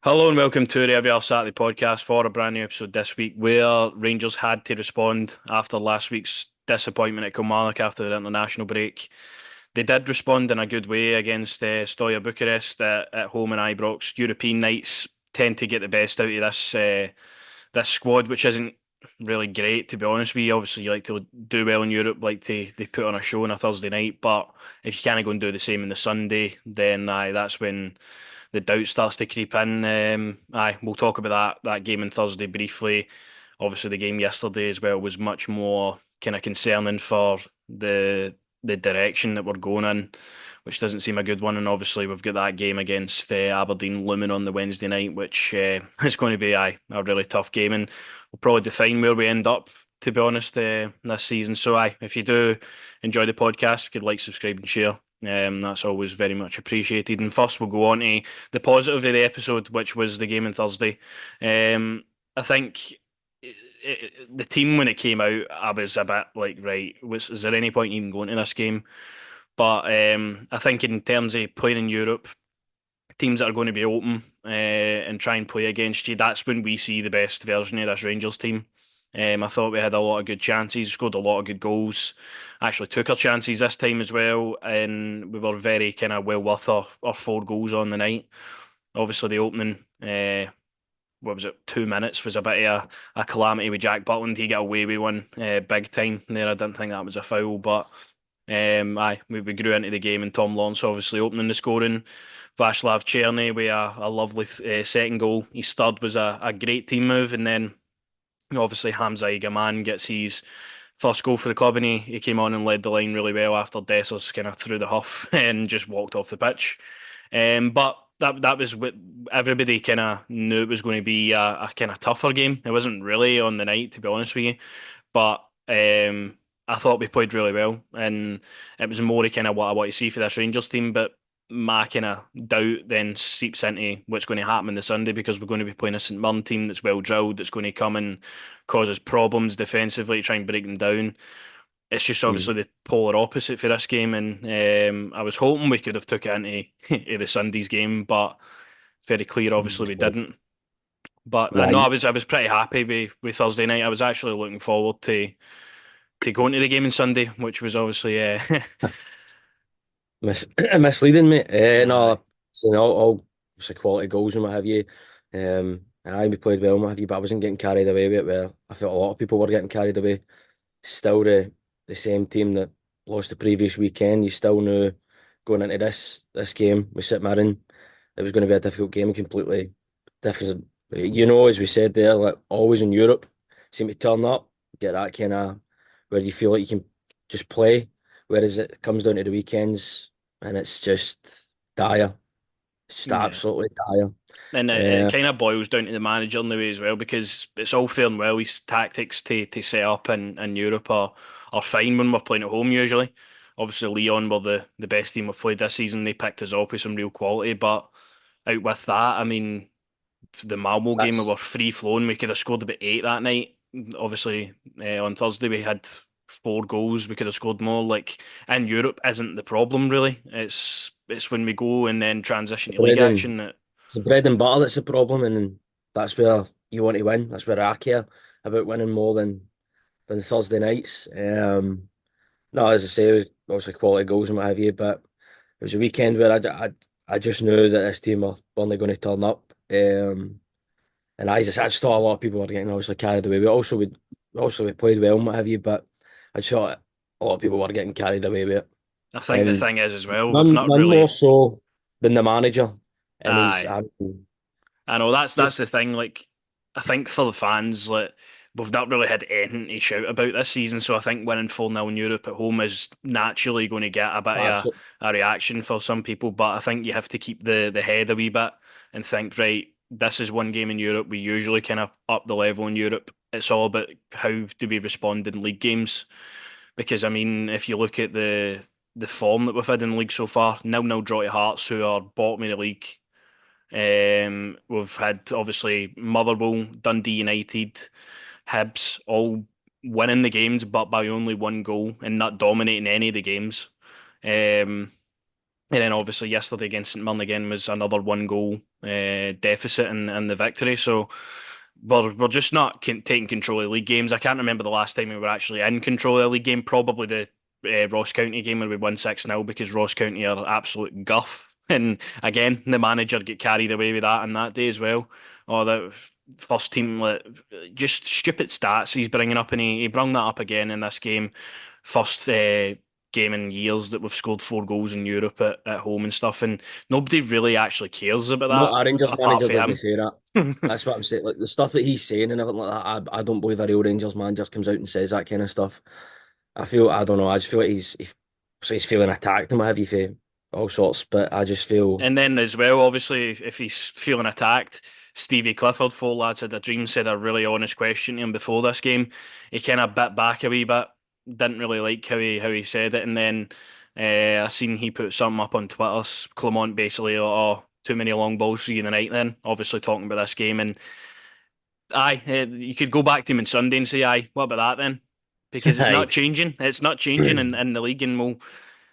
Hello and welcome to the Every Other Saturday podcast for a brand new episode this week where Rangers had to respond after last week's disappointment at Kilmarnock after the international break. They did respond in a good way against Steaua Bucharest at home in Ibrox. European nights tend to get the best out of this squad, which isn't really great to be honest with you. Obviously, you like to do well in Europe, like they put on a show on a Thursday night, but if you can't go and do the same on the Sunday, then that's when the doubt starts to creep in. We'll talk about that game on Thursday briefly. Obviously, the game yesterday as well was much more kind of concerning for the direction that we're going in, which doesn't seem a good one. And obviously, we've got that game against Aberdeen looming on the Wednesday night, which is going to be a really tough game, and will probably define where we end up. To be honest, this season. So, if you do enjoy the podcast, if you could like, subscribe, and share. That's always very much appreciated. And first, we'll go on to the positive of the episode, which was the game on Thursday. I think the team, when it came out, I was a bit like, right, is there any point even going to this game? But I think in terms of playing in Europe, teams that are going to be open and try and play against you, that's when we see the best version of this Rangers team. I thought we had a lot of good chances, scored a lot of good goals. Actually took our chances this time as well, and we were very kind of well worth our 4 goals on the night. Obviously, the opening, what was it, 2 minutes was a bit of a calamity with Jack Butland. He got away with one big time there. I didn't think that was a foul, but we grew into the game, and Tom Lawrence obviously opening the scoring. Václav Černý with a lovely second goal. His third was a great team move, and then obviously Hamza Igaman gets his first goal for the club, and he came on and led the line really well after Dessers kind of threw the huff and just walked off the pitch. But that was what everybody kind of knew it was going to be a kind of tougher game. It wasn't really on the night, to be honest with you, but I thought we played really well, and it was more kind of what I want to see for this Rangers team. But my kind of doubt then seeps into what's going to happen on the Sunday, because we're going to be playing a St Mirren team that's well drilled, that's going to come and cause us problems defensively, try and break them down. It's just Mm. obviously the polar opposite for this game, and I was hoping we could have took it into the Sunday's game, but very clear, obviously we didn't. But Nah, no, I was pretty happy with Thursday night. I was actually looking forward to going to the game on Sunday, which was obviously misleading, mate. aye. No, so all obviously quality goals and what have you. We played well and what have you, but I wasn't getting carried away with it. Where I felt a lot of people were getting carried away. Still the same team that lost the previous weekend. You still knew going into this game with St Mirren, it was going to be a difficult game, completely different. As we said there, like always in Europe, seem to turn up, get that kind of where you feel like you can just play. Whereas it comes down to the weekends and it's just dire. It's just Yeah. absolutely dire. And it Uh, kind of boils down to the manager in the way as well, because it's all fair and well. His tactics to set up in Europe are fine when we're playing at home usually. Obviously, Leon were the best team we've played this season. They picked us up with some real quality, but out with that, I mean, the Malmo game, we that's were free flowing. We could have scored about 8 that night. Obviously, on Thursday we had 4 goals. We could have scored more. Like, in Europe, isn't the problem really. It's when we go and then transition the to league bread action and that. it's the bread and butter that's the problem, and that's where you want to win. That's where I care about winning more than Thursday nights. No, as I say, it was obviously quality goals and what have you, but it was a weekend where I just knew that this team were only going to turn up. And I just thought a lot of people were getting obviously carried away. We played well and what have you, but I just thought a lot of people were getting carried away with it. I think the And thing is as well, we've none not none more really. so than the manager and his Aye, I know that's the thing. Like, I think for the fans, like, we've not really had anything to shout about this season. So I think winning 4-0 in Europe at home is naturally going to get a bit of absolutely a reaction for some people. But I think you have to keep the head a wee bit and think, right, this is one game in Europe. We usually kind of up the level in Europe. It's all about how do we respond in league games. Because I mean, if you look at the form that we've had in the league so far, 0-0 draw to Hearts, who are bottom of the league. We've had obviously Motherwell, Dundee United, Hibs all winning the games, but by only 1 goal and not dominating any of the games. Um, And then obviously yesterday against St Mirren again was another one goal deficit in the victory. So we're just not taking control of league games. I can't remember the last time we were actually in control of the league game. Probably the Ross County game where we won 6-0 because Ross County are absolute guff. And again, the manager get carried away with that on that day as well. Or the first team, like, just stupid stats he's bringing up, and he brought that up again in this game. First game in years that we've scored 4 goals in Europe at home and stuff, and nobody really actually cares No, about our that Rangers apart manager from didn't him. say that. That's what I'm saying. Like the stuff that he's saying and everything like that, I don't believe a real Rangers manager comes out and says that kind of stuff. I don't know. I just feel like so he's feeling attacked and what have you for all sorts. But I just feel And then as well, obviously, if he's feeling attacked, Stevie Clifford, four lads had a dream, said a really honest question to him before this game. He kind of bit back a wee bit, didn't really like how he said it, and then I seen he put something up on Twitter. Clement basically, oh, too many long balls for you tonight. Then obviously talking about this game, and aye, you could go back to him on Sunday and say, aye, what about that then? Because it's not aye. changing. It's not changing in the league, and we'll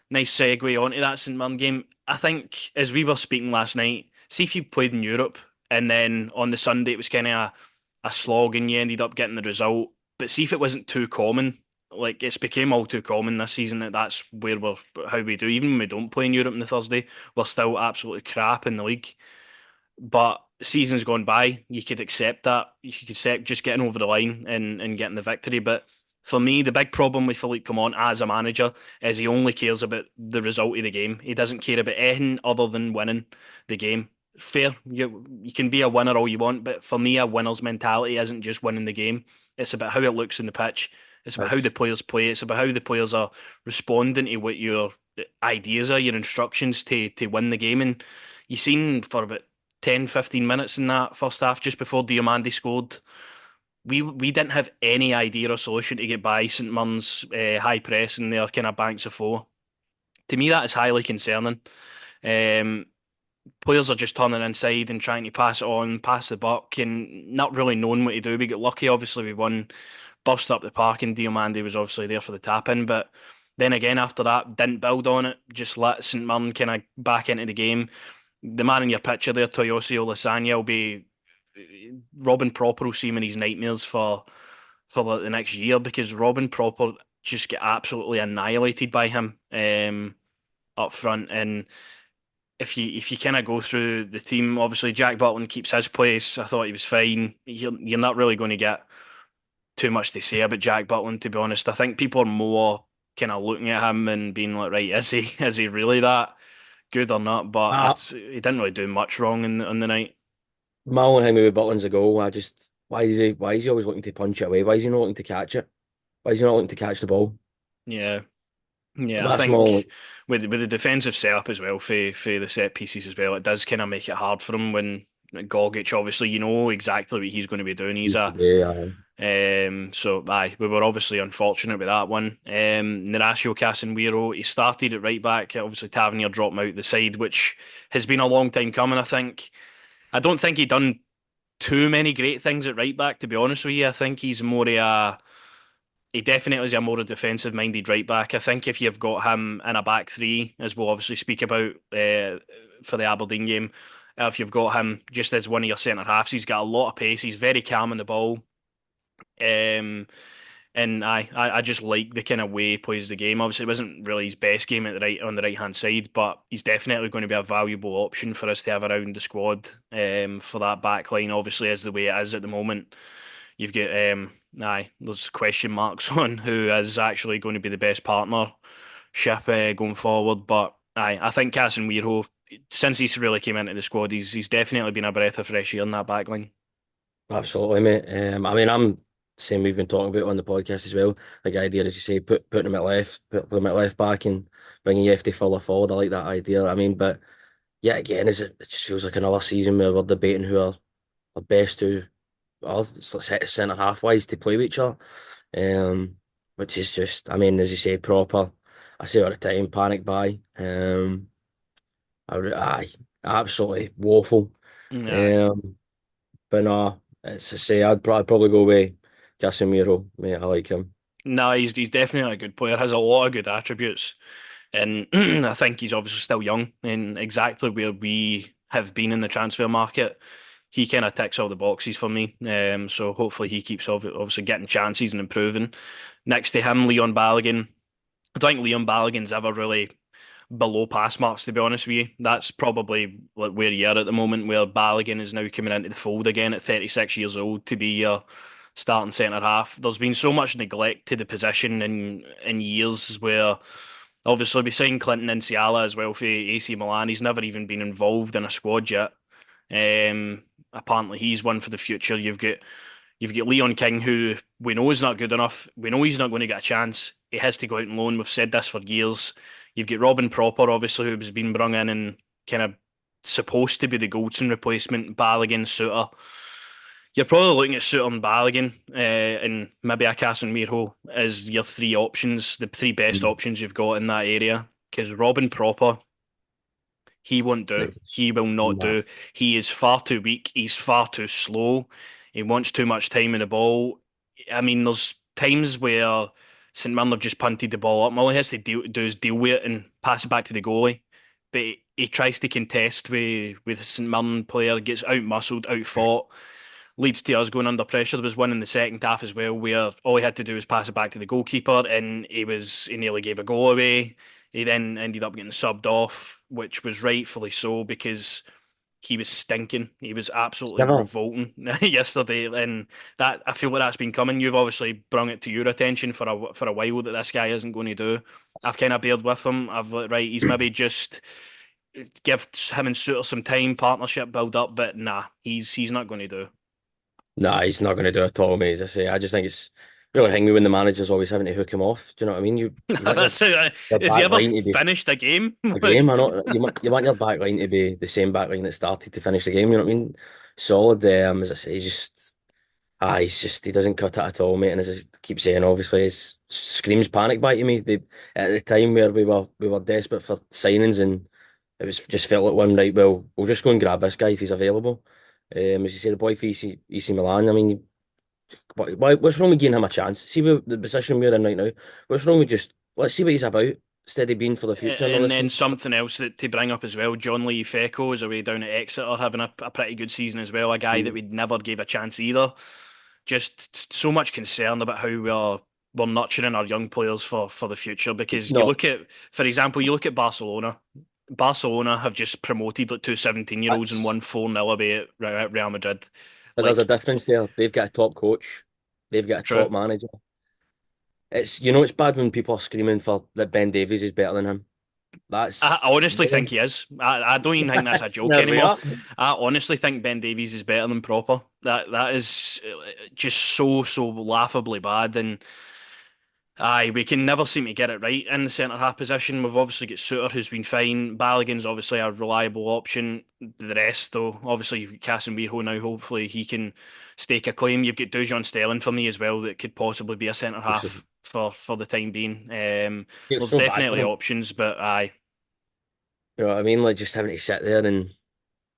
nice segue onto that St Mirren game. I think as we were speaking last night, see if you played in Europe and then on the Sunday it was kind of a slog and you ended up getting the result. But see if it wasn't too common. Like it's became all too common this season that that's where we're how we do. Even when we don't play in Europe on the Thursday, we're still absolutely crap in the league. But seasons gone by, you could accept that. You could accept just getting over the line and getting the victory. But for me, the big problem with Philippe Clement as a manager is he only cares about the result of the game. He doesn't care about anything other than winning the game. Fair, you can be a winner all you want, but for me, a winner's mentality isn't just winning the game. It's about how it looks in the pitch. It's about how the players play. It's about how the players are responding to what your ideas are, your instructions to win the game. And you seen for about 10, 15 minutes in that first half, just before Diomande scored, we didn't have any idea or solution to get by St Mirren's high press and their kind of banks of four. To me, that is highly concerning. Um, Players are just turning inside and trying to pass it on, pass the buck, and not really knowing what to do. We got lucky, obviously, we won, burst up the park, and Diomande was obviously there for the tap in. But then again, after that, didn't build on it, just let St Mirren kind of back into the game. The man in your picture there, Toyosi Olasanya, will be Robin Proper will see him in his nightmares for the next year because Robin Proper just get absolutely annihilated by him up front. And if you kind of go through the team, obviously Jack Butland keeps his place. I thought he was fine. You're not really going to get too much to say about Jack Butland, to be honest. I think people are more kind of looking at him and being like, right, is he really that good or not? But Uh, he didn't really do much wrong on the night. my only thing with Butland's a goal. Why is he always looking to punch it away? Why is he not looking to catch it? Why is he not looking to catch the ball? Yeah. Yeah, I That's my only. think with the defensive setup as well for the set pieces as well, it does kind of make it hard for him when Gogic, obviously, you know exactly what he's going to be doing. He's He's a today. so aye, we were obviously unfortunate with that one. Narasio Casemiro, he started at right back. Obviously, Tavernier dropped him out the side, which has been a long time coming. I don't think he done too many great things at right back. To be honest with you, I think he definitely is a more defensive minded right back. I think if you've got him in a back three, as we'll obviously speak about for the Aberdeen game, if you've got him just as one of your centre halves, he's got a lot of pace. He's very calm on the ball. Um, and I just like the kind of way he plays the game. Obviously, it wasn't really his best game at the right on the right hand side, but he's definitely going to be a valuable option for us to have around the squad for that back line. Obviously, as the way it is at the moment, you've got there's question marks on who is actually going to be the best partnership going forward. But I think Casemiro, since he's really came into the squad, he's definitely been a breath of fresh air in that back line. Absolutely, mate. I mean, I'm saying we've been talking about it on the podcast as well. Like the idea, as you say, putting him at left, put him at left back, and bringing Yefty further forward. I like that idea. I mean, but yeah, again, it just feels like another season where we're debating who are the best two are centre half wise to play with each other. Which is just, I mean, as you say, proper. I say all the time, panic buy. Aye, absolutely woeful. Aye. Um, but no, it's to say I'd probably go with Casemiro, mate. I like him. No, he's definitely a good player. Has a lot of good attributes. And I think he's obviously still young and exactly where we have been in the transfer market. He kind of ticks all the boxes for me. So hopefully he keeps obviously getting chances and improving. Next to him, Leon Balogun. I don't think Leon Balogun's ever really below pass marks, to be honest with you. That's probably like where you are at the moment, where Balogun is now coming into the fold again at 36 years old to be your starting centre half. There's been so much neglect to the position in years where obviously we signed Clinton Inciala as well for AC Milan. He's never even been involved in a squad yet. Apparently he's one for the future. You've got Leon King, who we know is not good enough. We know he's not going to get a chance. He has to go out on loan. We've said this for years. You've got Robin Proper, obviously, who's been brung in and kind of supposed to be the Goldson replacement. Balogun, Suter. You're probably looking at Suter and Balogun, and maybe a Casemiro as your three options, the three best Mm. options you've got in that area. Because Robin Proper, he won't do. It's He will not nah. do. He is far too weak. He's far too slow. He wants too much time in the ball. I mean, there's times where St Mirren have just punted the ball up. All he has to do is deal with it and pass it back to the goalie. But he tries to contest with a St Mirren player, gets out muscled, out fought, leads to us going under pressure. There was one in the second half as well where all he had to do was pass it back to the goalkeeper, and he nearly gave a goal away. He then ended up getting subbed off, which was rightfully so because he was stinking. He was absolutely Never. revolting yesterday, and that I feel like that's been coming. You've obviously brought it to your attention for a while that this guy isn't going to do. I've kind of bared with him. I've like, right, he's maybe just give him and Suter some time, partnership build up, but nah, he's not going to do. Nah, he's not going to do it at all, mate. As I say, I just think it's really hang me when the manager's always having to hook him off. Do you know what I mean? You want That's it. your Has he back ever line to be finished a game? a game. I Like, know you want your back line to be the same back line that started to finish the game. You know what I mean? Solid. As I say, he doesn't cut it at all, mate. And as I keep saying, obviously, it screams panic buy to me. At the time where we were desperate for signings, and it was just felt like one right. Well, we'll just go and grab this guy if he's available. As you say, the boy for EC Milan. I mean, what's wrong with giving him a chance? See the position we're in right now. What's wrong with just let's see what he's about, instead of being for the future and all and this then kind of stuff. something else that to bring up as well. John Lee Fecko is away down at Exeter having a pretty good season as well. A guy that Mm. we'd never gave a chance either. Just so much concern about how we're nurturing our young players for the future because you No, look at, for example, you look at Barcelona. Barcelona have just promoted like two 17-year-olds and that's won 4-0 away at Real Madrid. but there's a Like, difference there. They've got a top coach, they've got a true. top manager. It's bad when people are screaming for that Ben Davies is better than him. I That's honestly think really he is. I don't even think that's a that's joke not anymore. rare. I honestly think Ben Davies is better than Proper. That is just so laughably bad. And aye, we can never seem to get it right in the centre half position. We've obviously got Suter, who's been fine. Balogun's obviously a reliable option. The rest, though, obviously you've got Casemiro now. Hopefully he can stake a claim. You've got Dujon Sterling for me as well, that could possibly be a centre half for the time being. It's There's so bad for definitely them. options, but aye. You know what I mean? Like just having to sit there and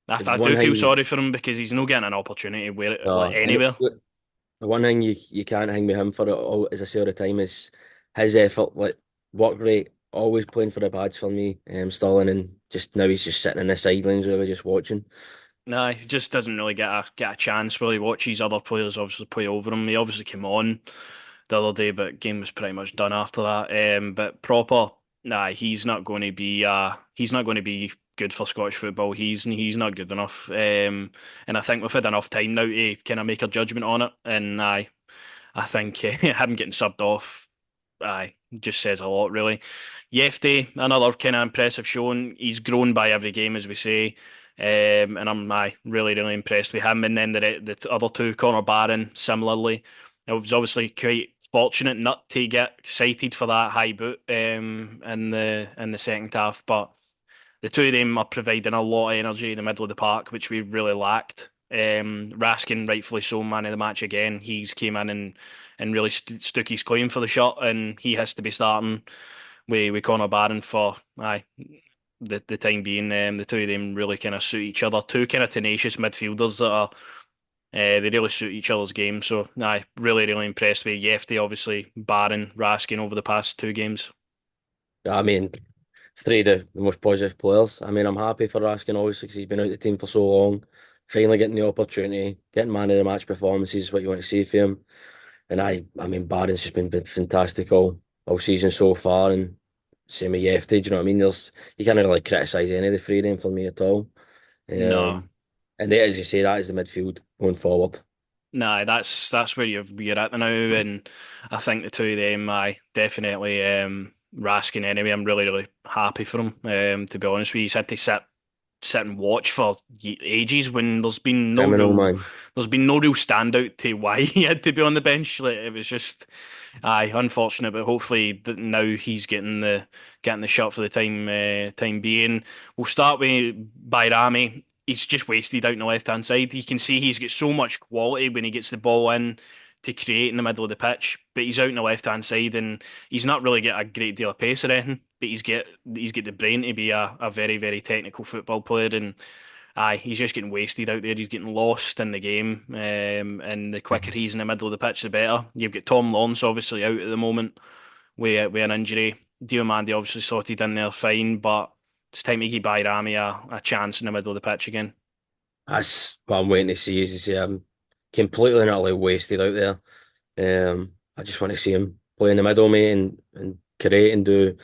the I one do feel thing, sorry for him because he's not getting an opportunity where like and anywhere. the one thing you can't hang with him for it all, as I say all the time, is his effort, like work rate, always playing for the badge for me, Sterling, and just now he's just sitting in the sidelines, really just watching. Nah, he just doesn't really get a chance. Really watches other players obviously play over him. He obviously came on the other day, but game was pretty much done after that. But Proper, nah, he's not going to be good for Scottish football. He's not good enough. And I think we've had enough time now to kind of make a judgment on it. And I think him getting subbed off, just says a lot really. Yefty, another kind of impressive showing. He's grown by every game, as we say. And I'm really impressed with him. And then the other two, Connor Barron, similarly. I was obviously quite fortunate not to get cited for that high boot in the second half, but the two of them are providing a lot of energy in the middle of the park, which we really lacked. Raskin, rightfully so, man of the match again. He's came in and really stuck his claim for the shot, and he has to be starting with Connor Barron for the time being. The two of them really kind of suit each other. Two kind of tenacious midfielders that are they really suit each other's game. So really impressed with Yefty, obviously Barron, Raskin over the past two games. I mean, three of the most positive players. I mean, I'm happy for Raskin, obviously, because he's been out of the team for so long. Finally getting the opportunity, getting man of the match performances is what you want to see for him. And I mean, Barron's just been fantastic all season so far, and same with Yefty. Do you know what I mean? You can't really criticise any of the three of them for me at all. No. And as you say, that is the midfield going forward. Nah, that's where you're at now, and I think the two of them, I definitely Raskin anyway. I'm really happy for him. To be honest with you, he's had to sit and watch for ages when Criminal, man. there's been no real standout to why he had to be on the bench. Like it was just unfortunate, but hopefully now he's getting the shot for the time being. We'll start with Bayrami. He's just wasted out on the left hand side. You can see he's got so much quality when he gets the ball in to create in the middle of the pitch, but he's out on the left hand side and he's not really got a great deal of pace or anything. But he's got the brain to be a very technical football player, and he's just getting wasted out there. He's getting lost in the game, and the quicker he's in the middle of the pitch, the better. You've got Tom Lawrence obviously out at the moment with an injury. Diomande obviously sorted in there fine, but it's time to give Bayrami a chance in the middle of the pitch again. That's what I'm waiting to see. Is you say I'm completely and utterly wasted out there. I just want to see him play in the middle, mate, and create and do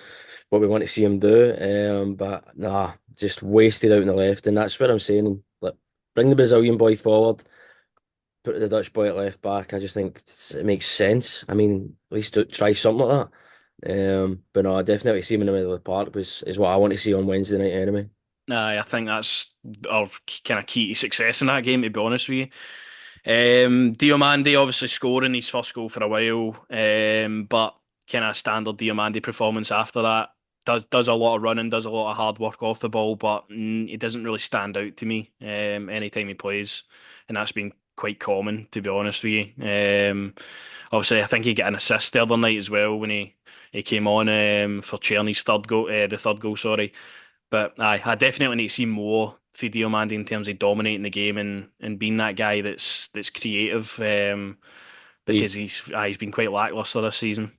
what we want to see him do. But nah, just wasted out on the left, and that's what I'm saying. Like, bring the Brazilian boy forward, put the Dutch boy at left back. I just think it makes sense. I mean, at least try something like that. But no, I definitely see him in the middle of the park is what I want to see on Wednesday night anyway. I think that's our kind of key to success in that game, to be honest with you. Diomande obviously scoring his first goal for a while, but kind of standard Diomande performance after that. Does a lot of running, does a lot of hard work off the ball, but it doesn't really stand out to me anytime he plays, and that's been quite common, to be honest with you. Obviously, I think he got an assist the other night as well when he came on for Czerny's third goal, the third goal, sorry. But I definitely need to see more for Diomande in terms of dominating the game and being that guy that's creative. You, Because he's been quite lackluster this season.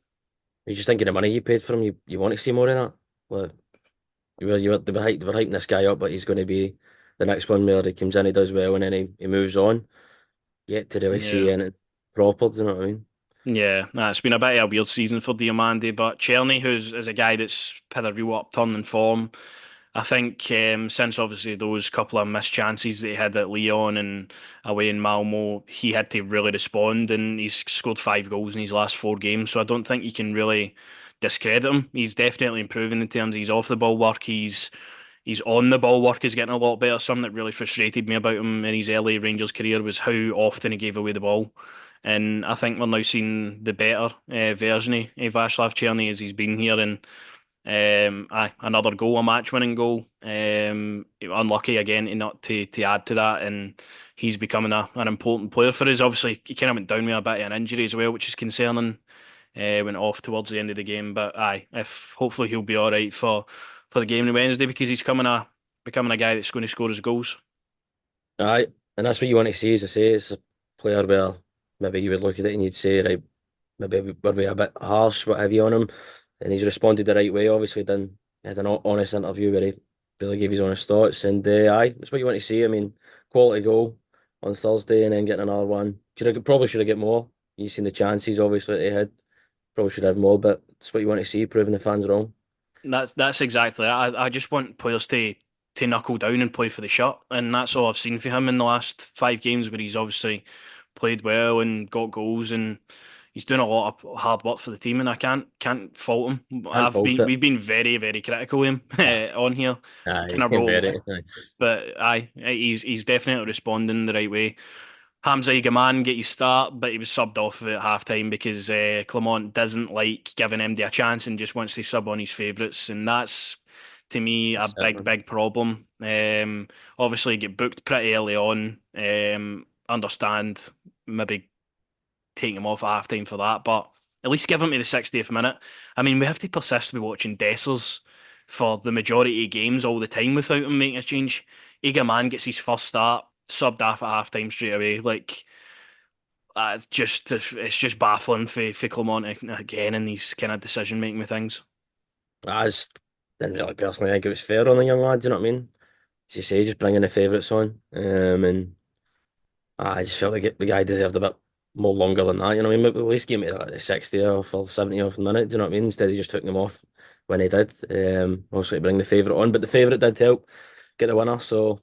you just thinking the money you paid for him, you want to see more of that. Like, they were hyping this guy up, but he's going to be the next one where he comes in, he does well, and then he moves on. Yet to really see Yeah. anything proper, do you know what I mean? Yeah, it's been a bit of a weird season for Diomande, but Czerny, who's is a guy that's had a real upturn in form. I think since obviously those couple of missed chances that he had at Lyon and away in Malmo, he had to really respond, and he's scored 5 goals in his last 4 games. So I don't think you can really discredit him. He's definitely improving in terms of his off the ball work. He's on the ball work is getting a lot better. Something that really frustrated me about him in his early Rangers career was how often he gave away the ball. And I think we're now seeing the better version of Václav Černý as he's been here. And another goal, a match-winning goal. Unlucky again to not to add to that, and he's becoming an important player for us. Obviously, he kind of went down with a bit of an injury as well, which is concerning. Went off towards the end of the game, but if hopefully he'll be all right for the game on Wednesday because he's becoming a guy that's going to score his goals. Aye, and that's what you want to see, as I say, it's a player where maybe you would look at it and you'd say, right, maybe were we a bit harsh, what have you on him? And he's responded the right way, obviously done had an honest interview where he really gave his honest thoughts. And aye, that's what you want to see. I mean, quality goal on Thursday and then getting another one. Probably should have get more. You've seen the chances obviously that he had. Probably should have more, but it's what you want to see, proving the fans wrong. That's exactly it. I just want players to knuckle down and play for the shirt, and that's all I've seen for him in the last 5 games where he's obviously played well and got goals and he's doing a lot of hard work for the team, and I can't fault him. Can't I've fault been it. we've been very critical of him on here, kind Aye, of roll, very. Aye. but he's definitely responding the right way. Hamza Gaman get you start, but he was subbed off at half time because Clement doesn't like giving MD a chance and just wants to sub on his favourites. And that's, to me, a That's it, man. big problem. Obviously, get booked pretty early on. Understand maybe taking him off at half time for that, but at least give him to the 60th minute. I mean, we have to persist with watching Dessers for the majority of games all the time without him making a change. Eager man gets his first start, subbed off at half time straight away. Like it's just baffling for Clement again in these kind of decision making with things. As didn't really personally think it was fair on the young lad. Do you know what I mean? As you say, just bringing the favourites on, and I just felt like the guy deserved a bit more longer than that. You know what I mean? At least give me like the 60th or 70th minute. Do you know what I mean? Instead of just taking him off when he did. Obviously to bring the favourite on, but the favourite did help get the winner. So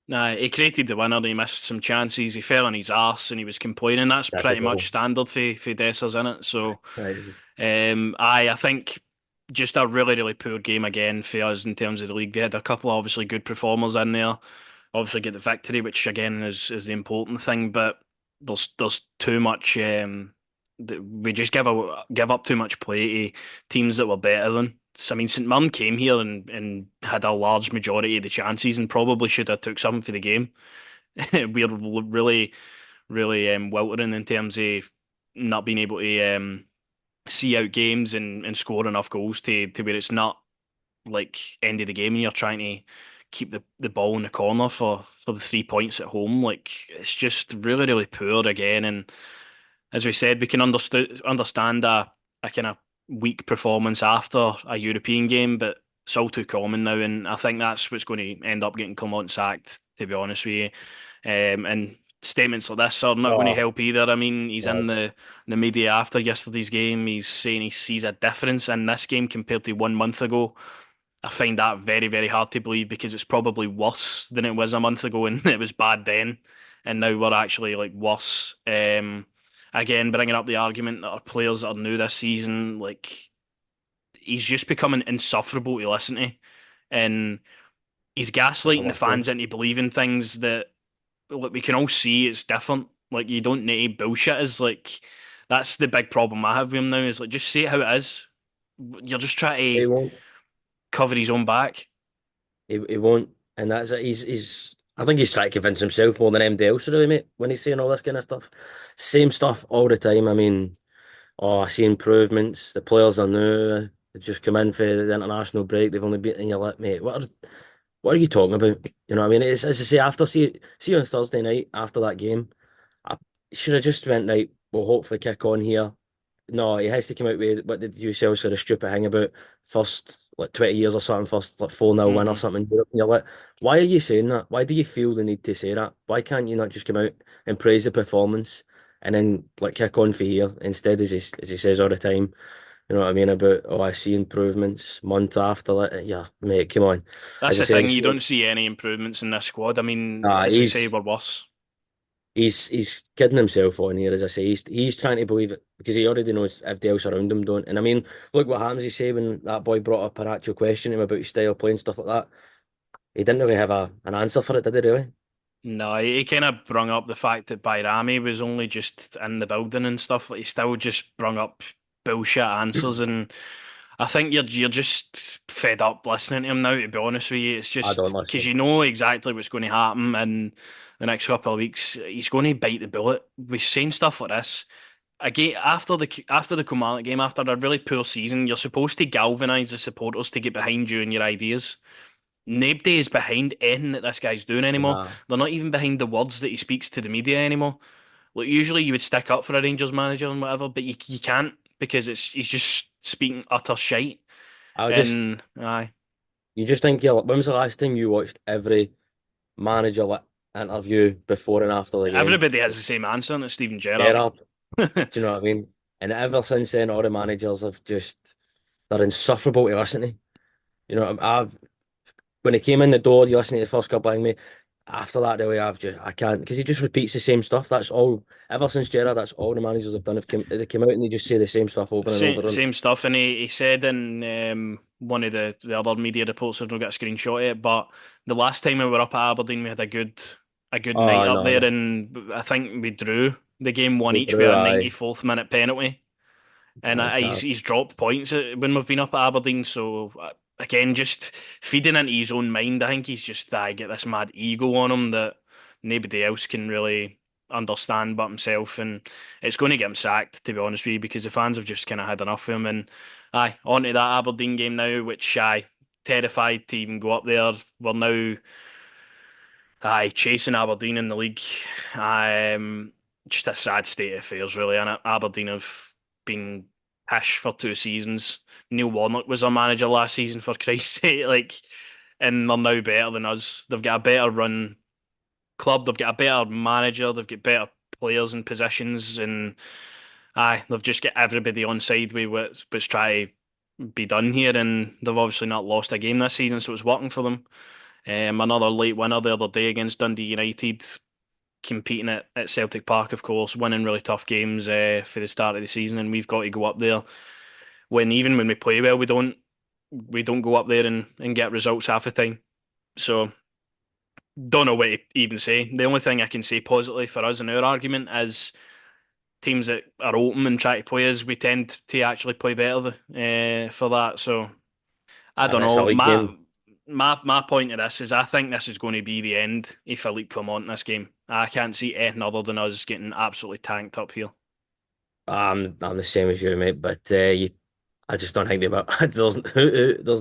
Nah, he created the winner. He missed some chances. He fell on his arse and he was complaining. That's that's a pretty much goal. standard for Dessers in it. So, That is- I think just a really really poor game again for us in terms of the league. They had a couple of obviously good performers in there. Obviously get the victory, which again is the important thing. But there's too much. We just give up too much play to teams that were better than. So, I mean, St Mirren came here and had a large majority of the chances and probably should have took some for the game. We're really, really weltering in terms of not being able to see out games and score enough goals to where it's not like end of the game and you're trying to keep the ball in the corner for the 3 points at home. Like it's just really, really poor again. And as we said, we can understand a kind of weak performance after a European game, but it's all too common now, and I think that's what's going to end up getting Clement sacked. To be honest with you, and statements like this are not going to Oh, help either. I mean, he's right. in the media after yesterday's game. He's saying he sees a difference in this game compared to 1 month ago. I find that very, very hard to believe because it's probably worse than it was a month ago, and it was bad then, and now we're actually like worse. Again, bringing up the argument that our players that are new this season, like he's just becoming insufferable to listen to, and he's gaslighting the fans into believing things that like we can all see it's different. Like you don't need to bullshit. Is like that's the big problem I have with him now. Is like just say it how it is. You're just trying He to won't. cover his own back. He won't. And that's it. He's. I think he's trying to convince himself more than anybody else, really, mate. When he's saying all this kind of stuff, same stuff all the time. I mean, oh, I see improvements. The players are new. They just come in for the international break. They've only beaten you, like, mate. What are you talking about? You know what I mean? It's as I say. See you on Thursday night after that game. I should have just went right. We'll hopefully kick on here. No, he has to come out with what did you say sort of stupid thing about first like 20 years or something, first like 4-0 win or Hmm. something in Europe. And you're like, why are you saying that? Why do you feel the need to say that? Why can't you not just come out and praise the performance and then like kick on for here instead as he says all the time, you know what I mean, about oh I see improvements month after like yeah, mate, come on. That's As I the said, thing. You don't see any improvements in this squad. I mean, nah, as we say, he's we're worse. He's kidding himself on here, as I say. He's trying to believe it because he already knows everybody else around him don't. And I mean, look what happens. You say when that boy brought up an actual question to him about his style of playing stuff like that. He didn't really have an answer for it, did he? Really? No, he kind of brung up the fact that Bayrami was only just in the building and stuff. Like he still just brung up bullshit answers, and I think you're just fed up listening to him now. To be honest with you, it's I don't just because listen. you know exactly what's going to happen in the next couple of weeks. He's going to bite the bullet. We're saying stuff like this again after the Kilmarnock game, after a really poor season. You're supposed to galvanise the supporters to get behind you and your ideas. Nobody is behind anything that this guy's doing anymore. Nah, They're not even behind the words that he speaks to the media anymore. Like usually you would stick up for a Rangers manager and whatever, but you can't because he's just speaking utter shite. I just And aye, you just think yeah. When was the last time you watched every manager like interview before and after the game? everybody has the same answer, and it's Steven Get Gerrard. up. Do you know what I mean? And ever since then, all the managers have just they're insufferable to listen to. You know, I've when he came in the door, you listen to the first couple of me. After that, really, I can't because he just repeats the same stuff. That's all. Ever since Gerrard, that's all the managers have done. They come out and they just say the same stuff over and over. And Same stuff, and he said in one of the other media reports, I don't get a screenshot of it, but the last time we were up at Aberdeen, we had a good night oh up there, no, and I think we drew the game one they each with drew. a Aye, 94th minute penalty, and aye, Cap. he's dropped points when we've been up at Aberdeen. So again, just feeding into his own mind. I think he's just I get this mad ego on him that nobody else can really understand but himself, and it's going to get him sacked. To be honest with you, because the fans have just kind of had enough of him. And aye, on to that Aberdeen game now, which I terrified to even go up there. We're now chasing Aberdeen in the league. Just a sad state of affairs, really. And Aberdeen have been. pish for 2 seasons. Neil Warnock was our manager last season, for Christ's sake. Like, and they're now better than us. They've got a better run club. They've got a better manager. They've got better players and positions, and aye, they've just got everybody on side with what's try to be done here. And they've obviously not lost a game this season, so it's working for them. Another late winner the other day against Dundee United, competing at Celtic Park, of course, winning really tough games for the start of the season, and we've got to go up there when even when we play well, we don't go up there and get results half the time. So don't know what to even say. The only thing I can say positively for us in our argument is teams that are open and try to play us, we tend to actually play better for that. So I don't It's a know. league game. My point of this is I think this is going to be the end if Philippe Clement in this game. I can't see anything other than us getting absolutely tanked up here. I'm the same as you, mate. But I just don't think about. There's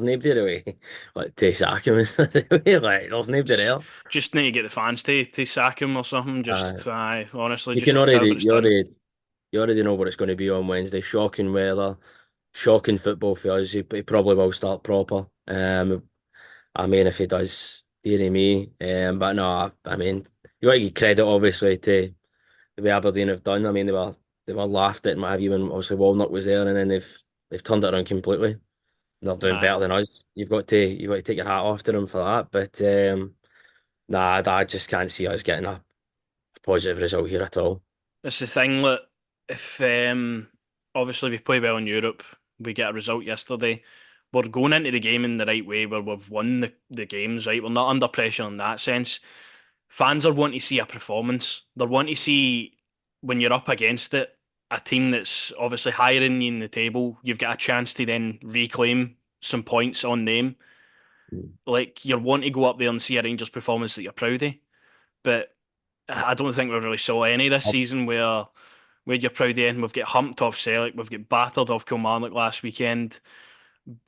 nobody really like to sack him. Like there's nobody S- there. Just need to get the fans to sack him or something. Uh, Just honestly, you can just a terrible already stunt. you already know what it's going to be on Wednesday. Shocking weather, shocking football for us. He probably will start proper. I mean, if he does, dearie me. But no, I mean, you got to give credit obviously to the way Aberdeen have done. I mean, they were laughed at and what have you when obviously Walnock was there, and then they've turned it around completely. And they're doing Aye. better than us. You've got to take your hat off to them for that. But nah, I just can't see us getting a positive result here at all. It's the thing that if obviously we play well in Europe, we get a result yesterday. We're going into the game in the right way where we've won the games, right? We're not under pressure in that sense. Fans are wanting to see a performance. They're wanting to see when you're up against it, a team that's obviously higher than you in the table, you've got a chance to then reclaim some points on them. Mm. Like you're wanting to go up there and see a Rangers performance that you're proud of. But I don't think we really saw any this season where you're proud of it. We've got humped off Celtic, we've got battered off Kilmarnock last weekend,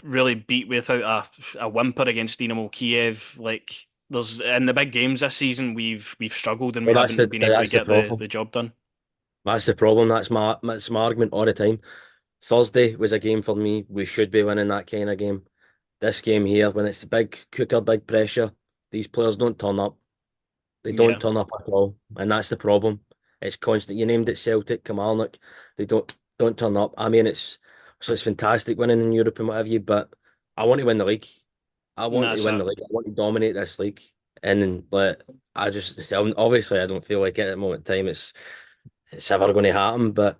really beat without a whimper against Dynamo Kiev. Like there's in the big games this season, we've struggled and we Well, that's haven't the been able to that's the get the problem. the job done. That's the problem. That's my argument all the time. Thursday was a game for me. We should be winning that kind of game. This game here, when it's big cooker, big pressure, these players don't turn up. They don't Yeah, turn up at all, and that's the problem. It's constant. You named it Celtic, Kilmarnock. They don't turn up. I mean, it's fantastic winning in Europe and what have you, but I want to win the league. I and want to that's win it. the league. I want to dominate this league. And like, obviously I don't feel like it at the moment in time it's ever going to happen. But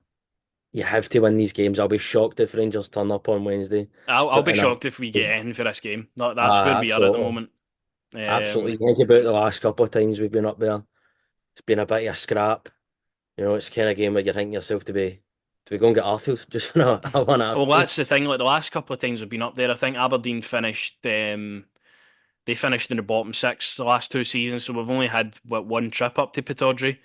you have to win these games. I'll be shocked if Rangers turn up on Wednesday. I'll be Put in a shocked if we get anything for this game. That's where we are at the absolutely, moment. absolutely. Um, Think about the last couple of times we've been up there. It's been a bit of a scrap. It's the kind of game where you're thinking yourself to be going to get Arfield just for a 1.5 well, point. that's the thing. Like the last couple of times we've been up there, I think Aberdeen finished. They finished in the bottom six the last 2 seasons, so we've only had one trip up to Pittodrie.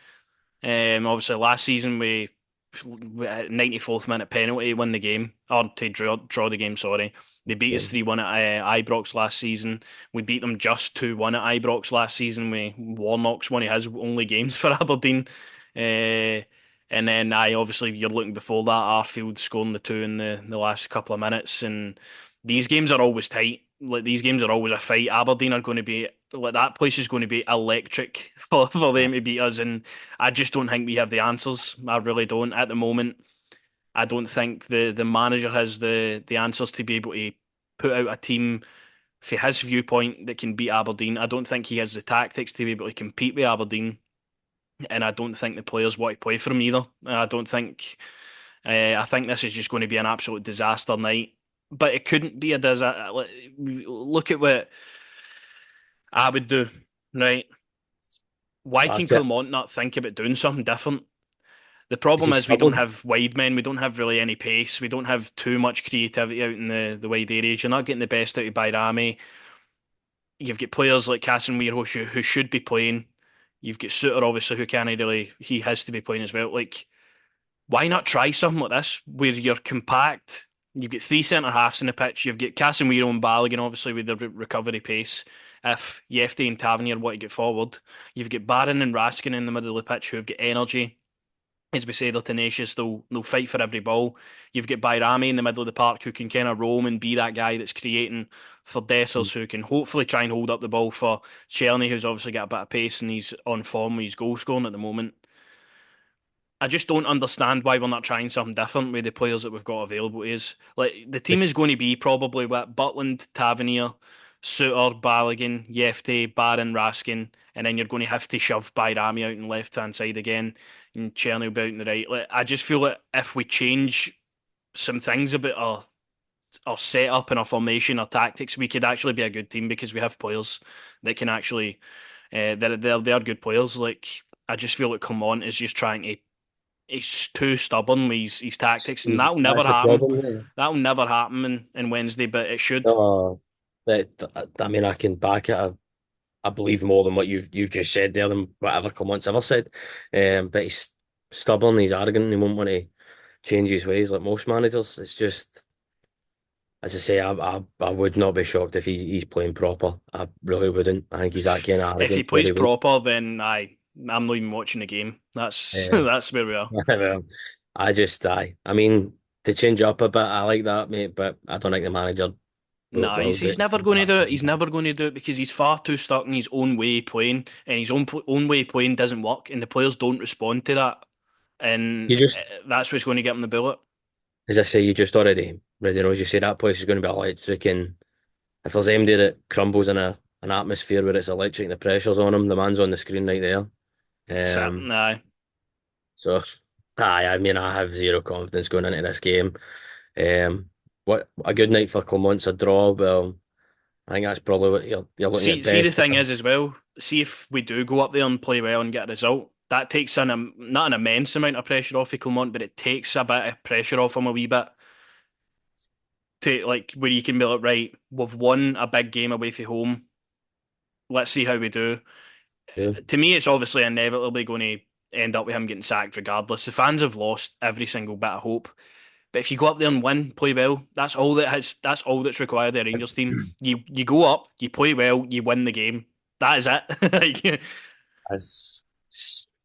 Obviously last season we 94th minute penalty win the game or to draw the game. Sorry, they beat us 3-1 at Ibrox last season. We beat them just 2-1 at Ibrox last season. We Warnock's one of his only games for Aberdeen. Uh, and then I obviously you're looking before that Arfield scoring the two in the last couple of minutes, and these games are always tight. Like these games are always a fight. Aberdeen are going to be like that place is going to be electric for them to beat us, and I just don't think we have the answers. I really don't at the moment. I don't think the manager has the answers to be able to put out a team for his viewpoint that can beat Aberdeen. I don't think he has the tactics to be able to compete with Aberdeen, and I don't think the players want to play for him either. I don't think. I think this is just going to be an absolute disaster night. But it couldn't be a disaster. Look at what I would do, right? Why can Because Clermont not think about doing something different? The problem he is we don't struggled. have wide men. We don't have really any pace. We don't have too much creativity out in the wide areas. You're not getting the best out of Bayrami. You've got players like Casemiro who should be playing. You've got Suter obviously who can't really. He has to be playing as well. Like why not try something like this where you're compact? You've got three centre halves in the pitch. You've got Casemiro and Balogun obviously with the recovery pace. If Yefty and Tavernier want to get forward, you've got Barron and Raskin in the middle of the pitch who have got energy. as we say, they're tenacious. They'll fight for every ball. You've got Bayrami in the middle of the park who can kind of roam and be that guy that's creating for Dessers, who can hopefully try and hold up the ball for Czerny, who's obviously got a bit of pace and he's on form with his goal scoring at the moment. I just don't understand why we're not trying something different with the players that we've got available to us. Like the team is going to be probably what Butland, Tavernier, Suter, Balogun, Yefte, Barron, Raskin, and then you're going to have to shove Bayrami out on the left hand side again, and Cherny will be out on the right. Like I just feel that if we change some things about our setup and our formation, our tactics, we could actually be a good team because we have players that can actually they're good players. Like I just feel like Clement is just trying to he's too stubborn with his tactics, and that'll never That's the happen. problem there. That'll never happen in Wednesday, but it should. No, I mean, I can back it. I believe more than what you've just said there than whatever Clement's ever said. But he's stubborn, he's arrogant, and he won't want to change his ways like most managers. It's just, as I say, I would not be shocked if he's playing proper. I really wouldn't. I think he's that kind of If he arrogant where plays he won't. proper, then I'm not even watching the game. That's Uh, that's where we are. well, I mean, to change up a bit, I like that, mate. But I don't think the manager No, will he's do never going to do it. He's never going to do it because he's far too stuck in his own way of playing, and his own way of playing doesn't work, and the players don't respond to that, and You just, that's what's going to get him the bullet. as I say, you just already know. As you say, that place is going to be electric, and if there's anybody that crumbles in an atmosphere where it's electric and the pressure's on him, the man's on the screen right there. Um, Aye. so, I mean, I have zero confidence going into this game. What a good night for Clement's a draw. Well, I think that's probably what you're looking at See, the best thing here. is as well. See if we do go up there and play well and get a result. That takes not an immense amount of pressure off of Clement, but it takes a bit of pressure off him a wee bit to like where you can be like, right, we've won a big game away from home. Let's see how we do. Yeah. To me, it's obviously inevitably going to end up with him getting sacked regardless. The fans have lost every single bit of hope. But if you go up there and win, play well, that's all that has. That's all that's required of the Rangers team. You go up, you play well, you win the game. That is it. Like,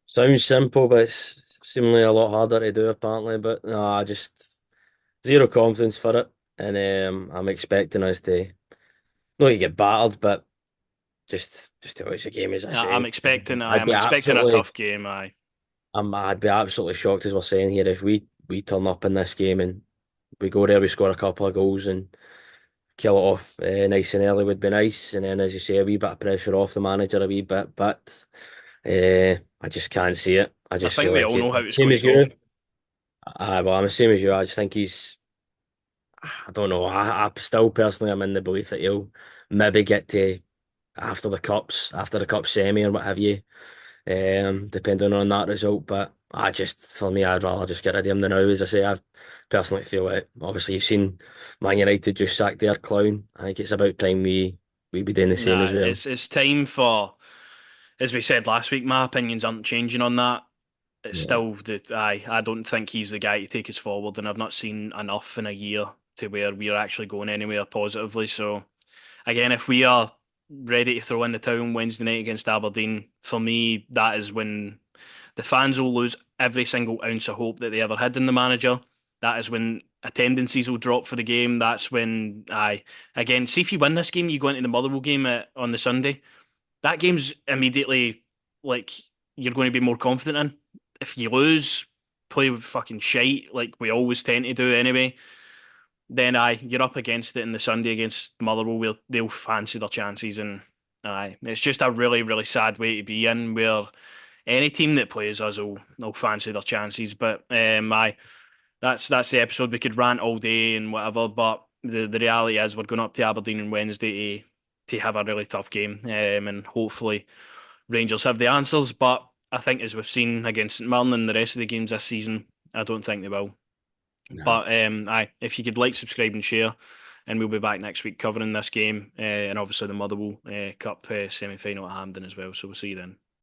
Sounds simple, but it's seemingly a lot harder to do apparently. But no, I just zero confidence for it, and I'm expecting us to not to get battered, but just to lose the game, as I I'm say. expecting. I'd I'm be expecting a absolutely, tough game. Aye. I'd be absolutely shocked as we're saying here if we turn up in this game and we go there, we score a couple of goals and kill it off nice and early would be nice, and then as you say, a wee bit of pressure off the manager a wee bit, but I just can't see it. I I just think feel we like all know how it's same going to as go. you. Well, I'm the same as you. I just think he's. I don't know. I still personally am in the belief that he'll maybe get to after the cup semi or what have you, depending on that result. But for me, I'd rather just get rid of him than now. As I say, I personally feel it. Obviously, you've seen Man United just sack their clown. I think it's about time we be doing the same Nah, as well. it's time for, as we said last week. My opinions aren't changing on that. It's Yeah. still that I don't think he's the guy to take us forward, and I've not seen enough in a year to where we're actually going anywhere positively. So again, if we are ready to throw in the towel Wednesday night against Aberdeen, for me, that is when the fans will lose every single ounce of hope that they ever had in the manager. That is when attendances will drop for the game. That's when I again see if you win this game, you go into the Motherwell game on the Sunday. That game's immediately like you're going to be more confident in. If you lose, play with fucking shite like we always tend to do anyway, then you're up against it in the Sunday against Motherwell. They'll fancy their chances, and it's just a really really sad way to be in where any team that plays us will fancy their chances. But that's the episode. We could rant all day and whatever, but the reality is we're going up to Aberdeen on Wednesday to have a really tough game, and hopefully Rangers have the answers. But I think as we've seen against St Mirren and the rest of the games this season, I don't think they will. Nah. But if you could like, subscribe, and share, and we'll be back next week covering this game and obviously the Motherwell Cup semi final at Hampden as well. So we'll see you then.